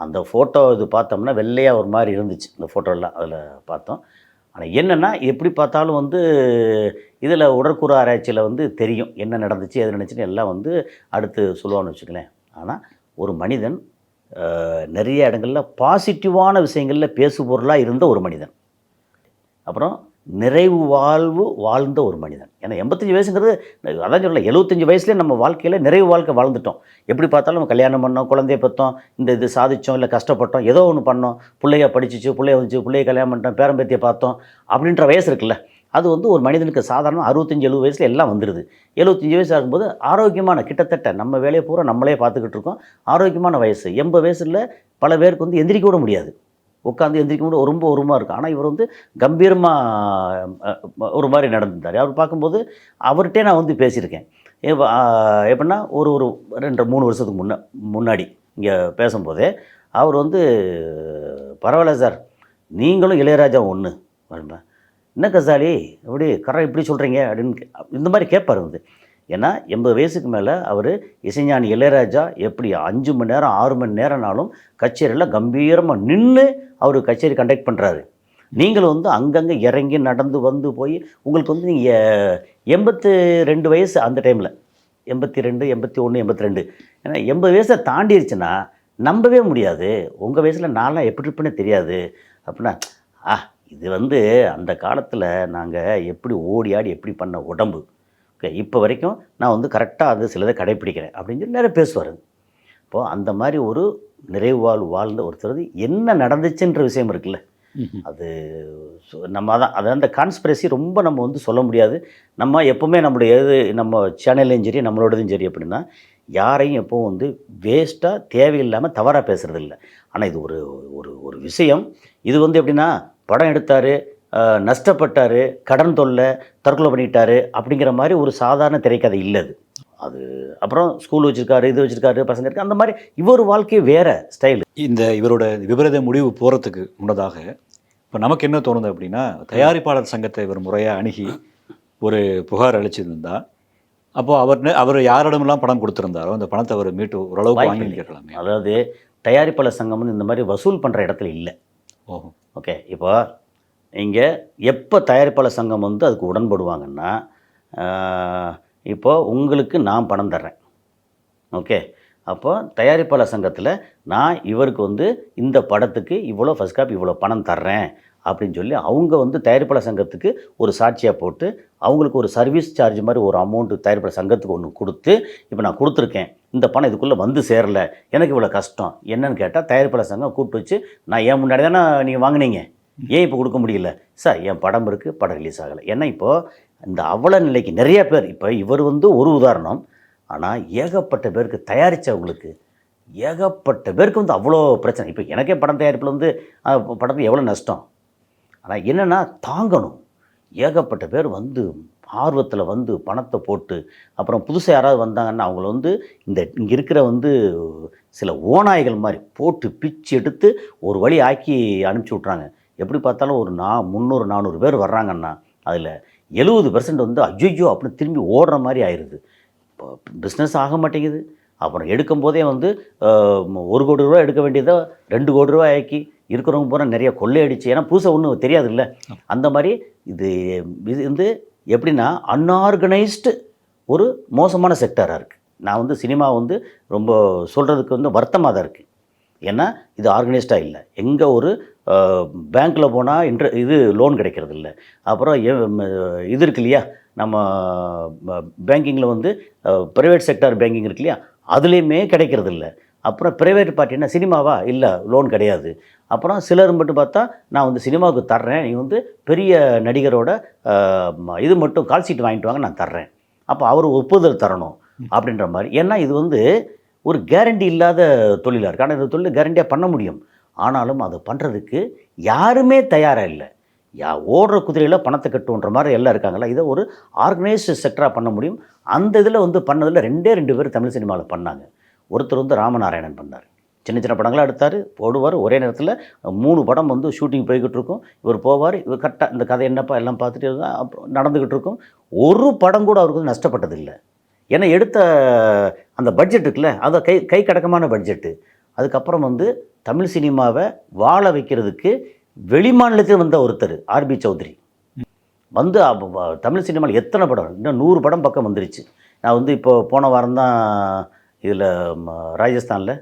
அந்த ஃபோட்டோ இது பார்த்தோம்னா வெள்ளையாக ஒரு மாதிரி இருந்துச்சு இந்த ஃபோட்டோலாம், அதில் பார்த்தோம். ஆனால் என்னென்னா எப்படி பார்த்தாலும் வந்து இதில் உடற்கூறு ஆராய்ச்சியில் வந்து தெரியும் என்ன நடந்துச்சு எது நடந்துச்சுன்னு எல்லாம் வந்து அடுத்து சொல்லுவான்னு வச்சுக்கலேன். ஆனால் ஒரு மனிதன் நிறைய இடங்களில் பாசிட்டிவான விஷயங்களில் பேசுபொருளாக இருந்த ஒரு மனிதன், அப்புறம் நிறைவு வாழ்வு வாழ்ந்த ஒரு மனிதன். ஏன்னா 85 வயசுங்கிறது அதான் சொல்லல, 75 வயசுலேயே நம்ம வாழ்க்கையில் நிறைவு வாழ்க்கை வாழ்ந்துட்டோம். எப்படி பார்த்தாலும் நம்ம கல்யாணம் பண்ணோம், குழந்தைய பெற்றோம், இந்த இது சாதித்தோம், இல்லை கஷ்டப்பட்டோம், ஏதோ ஒன்று பண்ணோம், பிள்ளைய படிச்சிச்சு, பிள்ளைய வந்துச்சு, பிள்ளைய கல்யாணம் பண்ணிட்டோம், பேரம்பேத்தியை பார்த்தோம் அப்படின்ற வயசு இருக்குல்ல. அது வந்து ஒரு மனிதனுக்கு சாதாரண 65-70 வயசில் எல்லாம் வந்துடுது. 75 வயசு ஆகும்போது ஆரோக்கியமான, கிட்டத்தட்ட நம்ம வேலையை பூரா நம்மளே பார்த்துக்கிட்டு இருக்கோம், ஆரோக்கியமான வயசு. 80 வயசில் பல பேருக்கு வந்து எந்திரிக்க கூட முடியாது, உட்காந்து எந்திரிக்க கூட ரொம்ப ஒருமாக இருக்கும். ஆனால் இவர் வந்து கம்பீரமாக ஒரு மாதிரி நடந்துட்டார். அவர் பார்க்கும்போது அவர்கிட்டே நான் வந்து பேசியிருக்கேன். எப்படின்னா ஒரு 2-3 வருஷத்துக்கு முன்னாடி இங்கே பேசும்போதே அவர் வந்து பரவாயில்ல சார், நீங்களும் இளையராஜா ஒன்று அப்படின்னா, என்ன கசாலி எப்படி இப்படி சொல்கிறீங்க அப்படின்னு இந்த மாதிரி கேட்பார் வந்து. ஏன்னா 80 வயசுக்கு மேலே அவர் இசைஞானி இளையராஜா எப்படி 5 மணி நேரம் 6 மணி நேரம்னாலும் கச்சேரியில் கம்பீரமாக நின்று அவர் கச்சேரி கண்டக்ட் பண்ணுறாரு. நீங்களும் வந்து அங்கங்கே இறங்கி நடந்து வந்து போய் உங்களுக்கு வந்து நீங்கள் 82 வயசு அந்த டைமில், 82, 81, 82, ஏன்னா 80 வயசை தாண்டிடுச்சுன்னா நம்பவே முடியாது. உங்கள் வயசில் நான்லாம் எப்படி இருப்பேன்னு தெரியாது அப்படின்னா, இது வந்து அந்த காலத்தில் நாங்கள் எப்படி ஓடி ஆடி எப்படி பண்ண உடம்பு, ஓகே இப்போ வரைக்கும் நான் வந்து கரெக்டாக அது சிலதை கடைப்பிடிக்கிறேன் அப்படின்னு சொல்லி நிறைய பேசுவார். இப்போது அந்த மாதிரி ஒரு நிறைவு வாழ்ந்த ஒருத்தர் என்ன நடந்துச்சுன்ற விஷயம் இருக்குல்ல, அது நம்ம அதை அந்த கான்ஸ்பிரசி ரொம்ப நம்ம வந்து சொல்ல முடியாது. நம்ம எப்போவுமே நம்மளுடைய நம்ம சேனல்லையும் சரி நம்மளோடதும் சரி அப்படின்னா யாரையும் எப்போவும் வந்து வேஸ்ட்டாக தேவையில்லாமல் தவறாக பேசுகிறது இல்லை. ஆனால் இது ஒரு விஷயம். இது வந்து எப்படின்னா படம் எடுத்தார், நஷ்டப்பட்டார், கடன் தொல்லை, தற்கொலை பண்ணிட்டார் அப்படிங்கிற மாதிரி ஒரு சாதாரண திரைக்கதை இல்லை அது. அப்புறம் ஸ்கூல் வச்சுருக்காரு, இது வச்சுருக்காரு, பசங்க இருக்குது, அந்த மாதிரி இவர் வாழ்க்கையே வேறு ஸ்டைல். இந்த இவரோட விபரீத முடிவு போகிறதுக்கு முன்னதாக இப்போ நமக்கு என்ன தோணுது அப்படின்னா, தயாரிப்பாளர் சங்கத்தை இவர் முறையாக அணுகி ஒரு புகார் அளிச்சிருந்தா அப்போது அவர் யாரிடமெல்லாம் பணம் கொடுத்துருந்தாரோ அந்த பணத்தை அவர் மீட்டு ஓரளவுக்கு வாங்கியிருக்கலாமே. அதாவது தயாரிப்பாளர் சங்கம் வந்து இந்த மாதிரி வசூல் பண்ணுற இடத்துல இல்லை. ஓஹோ, ஓகே. இப்போ இங்கே எப்போ தயாரிப்பாளர் சங்கம் வந்து அதுக்கு உடன்படுவாங்கன்னா, இப்போ உங்களுக்கு நான் பணம் தர்றேன், ஓகே, அப்போ தயாரிப்பாளர் சங்கத்தில் நான் இவருக்கு வந்து இந்த படத்துக்கு இவ்வளோ ஃபர்ஸ்ட் காப்பி இவ்வளோ பணம் தர்றேன் அப்படின்னு சொல்லி அவங்க வந்து தயாரிப்பாளர் சங்கத்துக்கு ஒரு சாட்சியாக போட்டு அவங்களுக்கு ஒரு சர்வீஸ் சார்ஜ் மாதிரி ஒரு அமௌண்ட்டு தயாரிப்பாளர் சங்கத்துக்கு ஒன்று கொடுத்து, இப்போ நான் கொடுத்துருக்கேன், இந்த பணம் இதுக்குள்ளே வந்து சேரலை, எனக்கு இவ்வளோ கஷ்டம் என்னன்னு கேட்டால் தயாரிப்பாளர் சங்கம் கூப்பிட்டு வச்சு, நான் ஏன் முன்னாடி தானே நீங்கள் வாங்கினீங்க, ஏன் இப்போ கொடுக்க முடியல சார், என் படம் இருக்குது, படம் ரிலீஸ் ஆகலை. ஏன்னா இப்போது இந்த அவல நிலைக்கு நிறைய பேர், இப்போ இவர் வந்து ஒரு உதாரணம், ஆனால் ஏகப்பட்ட பேருக்கு தயாரித்தவங்களுக்கு ஏகப்பட்ட பேருக்கு வந்து அவ்வளோ பிரச்சனை. இப்போ எனக்கே படம் தயாரிப்பில் வந்து படத்துக்கு எவ்வளோ நஷ்டம், ஆனால் என்னென்னா தாங்கணும். ஏகப்பட்ட பேர் வந்து ஆர்வத்தில் வந்து பணத்தை போட்டு, அப்புறம் புதுசாக யாராவது வந்தாங்கன்னா அவங்கள வந்து இங்கே இருக்கிற வந்து சில ஓநாய்கள் மாதிரி போட்டு பிச்சு எடுத்து ஒரு வழி ஆக்கி அனுப்பிச்சி விட்றாங்க. எப்படி பார்த்தாலும் ஒரு 300-400 பேர் வர்றாங்கன்னா அதில் 70% வந்து ஐயோ அப்படின்னு திரும்பி ஓடுற மாதிரி ஆயிடுது. இப்போ பிஸ்னஸ் ஆக மாட்டேங்குது. அப்புறம் எடுக்கும்போதே வந்து 1 கோடி ரூபா எடுக்க வேண்டியதை 2 கோடி ரூபா ஆக்கி இருக்கிறவங்க போனால் நிறைய கொள்ளையடிச்சு, ஏன்னா புதுசாக ஒன்றும் தெரியாது இல்லை. அந்த மாதிரி இது வந்து எப்படின்னா அன்ஆர்கனைஸ்டு ஒரு மோசமான செக்டராக இருக்குது. நான் வந்து சினிமா வந்து ரொம்ப சொல்கிறதுக்கு வந்து வருத்தமாக தான் இருக்குது. ஏன்னா இது ஆர்கனைஸ்டாக இல்லை. எங்கே ஒரு பேங்க்கில் போனால் இது லோன் கிடைக்கிறது இல்லை. அப்புறம் இது இருக்கு இல்லையா, நம்ம பேங்கிங்கில் வந்து ப்ரைவேட் செக்டார் பேங்கிங் இருக்கு இல்லையா, அதுலேயுமே கிடைக்கிறது இல்லை. அப்புறம் ப்ரைவேட் பார்ட்டினா சினிமாவா இல்லை, லோன் கிடையாது. அப்புறம் சிலர் மட்டும் பார்த்தா நான் வந்து சினிமாவுக்கு தர்றேன், நீ வந்து பெரிய நடிகரோட இது மட்டும் கால் சீட் வாங்கிட்டு வாங்க, நான் தர்றேன், அப்போ அவர் ஒப்புதல் தரணும் அப்படின்ற மாதிரி. ஏன்னா இது வந்து ஒரு கேரண்டி இல்லாத தொழிலாக இருக்குது. ஆனால் இந்த தொழில் கேரண்டியாக பண்ண முடியும், ஆனாலும் அதை பண்ணுறதுக்கு யாருமே தயாராக இல்லை. ஓடுற குதிரையில் பணத்தை கட்டுன்ற மாதிரி எல்லாம் இருக்காங்களா, இதை ஒரு ஆர்கனைஸ்டு செக்டராக பண்ண முடியும். அந்த இதில் வந்து பண்ணதில் 2 பேர் தமிழ் சினிமாவில் பண்ணாங்க. ஒருத்தர் வந்து ராமநாராயணன் பண்ணார். சின்ன சின்ன படங்களாக எடுத்தார், போடுவார். ஒரே நேரத்தில் 3 படம் வந்து ஷூட்டிங் போய்கிட்டு இருக்கும். இவர் போவார், இவர் கரெக்டாக இந்த கதை என்னப்பா எல்லாம் பார்த்துட்டு நடந்துக்கிட்டு இருக்கும். ஒரு படம் கூட அவருக்கு வந்து நஷ்டப்பட்டதில்லை. ஏன்னா எடுத்த அந்த பட்ஜெட் இருக்குல்ல, அதை கை கடக்கமான பட்ஜெட்டு. அதுக்கப்புறம் வந்து தமிழ் சினிமாவை வாழ வைக்கிறதுக்கு வெளிமாநிலத்தில் வந்த ஒருத்தர் ஆர்பி சௌத்ரி வந்து தமிழ் சினிமாவில் எத்தனை படம், இன்னும் 100 படம் பக்கம் வந்துருச்சு. நான் வந்து இப்போ போன வாரம் தான் இதில் ராஜஸ்தானில்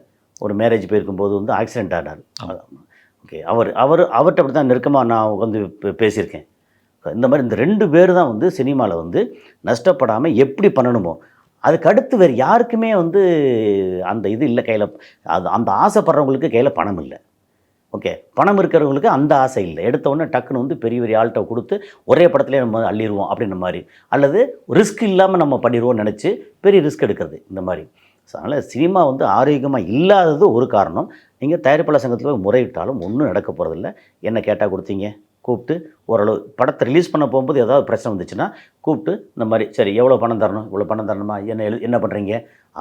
ஒரு மேரேஜ் போயிருக்கும்போது வந்து ஆக்சிடெண்ட் ஆனார். ஓகே, அவர்கிட்ட அப்படி தான் நெருக்கமாக நான் வந்து பேசியிருக்கேன். இந்த மாதிரி இந்த 2 பேர் தான் வந்து சினிமாவில் வந்து நஷ்டப்படாமல் எப்படி பண்ணணுமோ அதுக்கு அடுத்து வேறு யாருக்குமே வந்து அந்த இது இல்லை கையில். அந்த ஆசைப்படுறவங்களுக்கு கையில் பணம் இல்லை. ஓகே, பணம் இருக்கிறவங்களுக்கு அந்த ஆசை இல்லை. எடுத்த உடனே டக்குன்னு வந்து பெரிய பெரிய ஆள்கிட்ட கொடுத்து ஒரே படத்துலேயே நம்ம அள்ளிடுவோம் அப்படின்ற மாதிரி, அல்லது ரிஸ்க் இல்லாமல் நம்ம பண்ணிடுவோம்னு நினச்சி பெரிய ரிஸ்க் எடுக்கிறது இந்த மாதிரி. ஸோ அதனால் சினிமா வந்து ஆரோக்கியமாக இல்லாதது ஒரு காரணம். நீங்கள் தயாரிப்பாளர் சங்கத்தில் போய் முறையிட்டாலும் ஒன்றும் நடக்க போகிறதில்ல. என்ன கேட்டால் கொடுத்தீங்க, கூப்பிட்டு ஓரளவு படத்தை ரிலீஸ் பண்ண போகும்போது ஏதாவது பிரச்சனை வந்துச்சுன்னா கூப்பிட்டு இந்த மாதிரி சரி எவ்வளோ பணம் தரணும், இவ்வளோ பணம் தரணுமா, என்ன பண்ணுறீங்க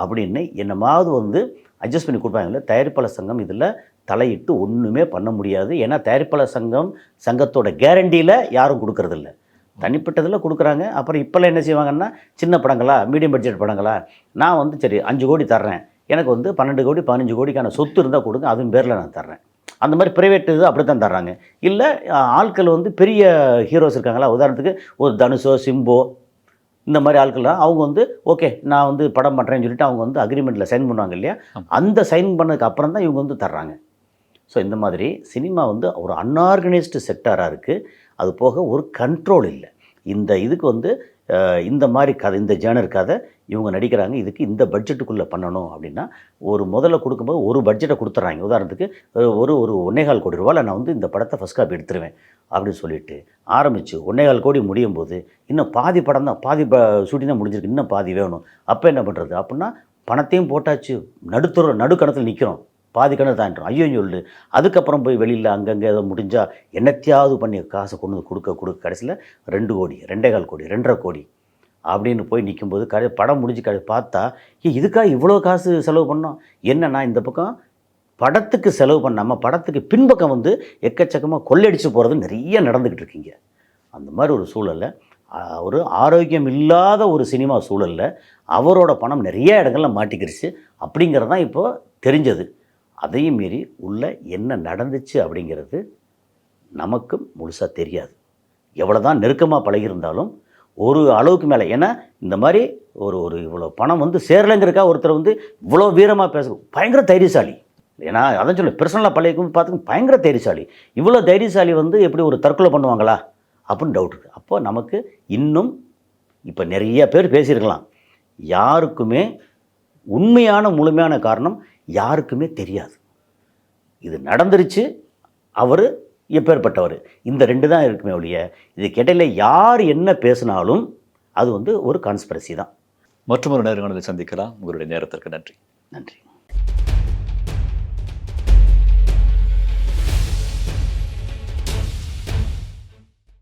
அப்படின்னு என்னமாவது வந்து அட்ஜஸ்ட் பண்ணி கொடுப்பாங்களே. தயாரிப்பாளர் சங்கம் இதில் தலையிட்டு ஒன்றுமே பண்ண முடியாது. ஏன்னா தயாரிப்பாளர் சங்கத்தோட கேரண்டியில் யாரும் கொடுக்கறதில்ல. தனிப்பட்டதில் கொடுக்குறாங்க. அப்புறம் இப்போல்லாம் என்ன செய்வாங்கன்னா, சின்ன படங்களா, மீடியம் பட்ஜெட் படங்களா, நான் வந்து சரி 5 கோடி தர்றேன், எனக்கு வந்து 12 கோடி 15 கோடிக்கான சொத்து இருந்தால் கொடுங்க, அதுவும் பேரில் நான் தர்றேன். அந்த மாதிரி ப்ரைவேட் இது அப்படி தான் தர்றாங்க. இல்லை ஆட்கள் வந்து பெரிய ஹீரோஸ் இருக்காங்களா, உதாரணத்துக்கு ஒரு தனுஷோ சிம்போ இந்த மாதிரி ஆட்கள்லாம் அவங்க வந்து ஓகே நான் வந்து படம் பண்ணுறேன்னு சொல்லிட்டு அவங்க வந்து அக்ரிமெண்ட்டில் சைன் பண்ணுவாங்க இல்லையா, அந்த சைன் பண்ணதுக்கு அப்புறம் தான் இவங்க வந்து தர்றாங்க. ஸோ இந்த மாதிரி சினிமா வந்து ஒரு அன்ஆர்கனைஸ்டு செக்டாராக இருக்குது. அது போக ஒரு கண்ட்ரோல் இல்லை. இந்த இதுக்கு வந்து இந்த மாதிரி கதை, இந்த ஜேனர் கதை இவங்க நடிக்கிறாங்க, இதுக்கு இந்த பட்ஜெட்டுக்குள்ளே பண்ணணும் அப்படின்னா முதல்ல கொடுக்கும்போது ஒரு பட்ஜெட்டை கொடுத்துட்றாங்க. உதாரணத்துக்கு ஒரு 1.25 கோடி ரூபாயில் நான் வந்து இந்த படத்தை ஃபஸ்ட் காப்பி எடுத்துருவேன் அப்படின்னு சொல்லிட்டு ஆரம்பித்து 1.25 கோடி முடியும் போது இன்னும் பாதி படம் தான், பாதி ஷூட்டிங் தான் முடிஞ்சிருக்கு, இன்னும் பாதி வேணும். அப்போ என்ன பண்ணுறது அப்படின்னா, பணத்தையும் போட்டாச்சு, நடுக்கணத்தில் நிற்கிறோம், பாதி கணக்கு தாண்டிடும், ஐயோ சொல்லு. அதுக்கப்புறம் போய் வெளியில் அங்கங்கே ஏதோ முடிஞ்சால் என்னத்தையாவது பண்ணி காசை கொண்டு கொடுக்க கடைசியில் 2 கோடி 2.25 கோடி 2.5 கோடி அப்படின்னு போய் நிற்கும்போது படம் முடிஞ்சு பார்த்தா இதுக்காக இவ்வளோ காசு செலவு பண்ணோம். என்னன்னா இந்த பக்கம் படத்துக்கு செலவு பண்ணாமல் படத்துக்கு பின்பக்கம் வந்து எக்கச்சக்கமாக கொள்ளையடிச்சு போகிறது நிறைய நடந்துக்கிட்டு இருக்கீங்க. அந்த மாதிரி ஒரு சூழலில், ஒரு ஆரோக்கியம் இல்லாத ஒரு சினிமா சூழலில் அவரோட பணம் நிறைய இடங்களில் மாட்டிக்கிடுச்சு அப்படிங்கிறது தான் இப்போது தெரிஞ்சது. அதையும் மீறி உள்ள என்ன நடந்துச்சு அப்படிங்கிறது நமக்கு முழுசாக தெரியாது. எவ்வளோ தான் நெருக்கமாக பழகியிருந்தாலும் ஒரு அளவுக்கு மேலே, ஏன்னா இந்த மாதிரி ஒரு இவ்வளோ பணம் வந்து சேரலைங்கிறக்கா ஒருத்தர் வந்து இவ்வளோ வீரமாக பயங்கர தைரியசாலி. ஏன்னா அதான் சொல்ல பர்சனலாக பழகிக்கும் பார்த்துக்கும் பயங்கர தைரியசாலி. இவ்வளோ தைரியசாலி வந்து எப்படி ஒரு தற்கொலை பண்ணுவாங்களா அப்படின்னு டவுட் இருக்குது. அப்போ நமக்கு இன்னும் இப்போ நிறைய பேர் பேசியிருக்கலாம், யாருக்குமே உண்மையான முழுமையான காரணம் யாருக்குமே தெரியாது. இது நடந்துருச்சு, அவர் எப்பேற்பட்டவர், இந்த 2 தான் இருக்குமே ஒழிய இதுக்கு இடையில யார் என்ன பேசினாலும் அது வந்து ஒரு கான்ஸ்பிரசி தான். மற்றொரு நேர்காணலை சந்திக்கலாம். உங்களுடைய நேரத்திற்கு நன்றி. நன்றி.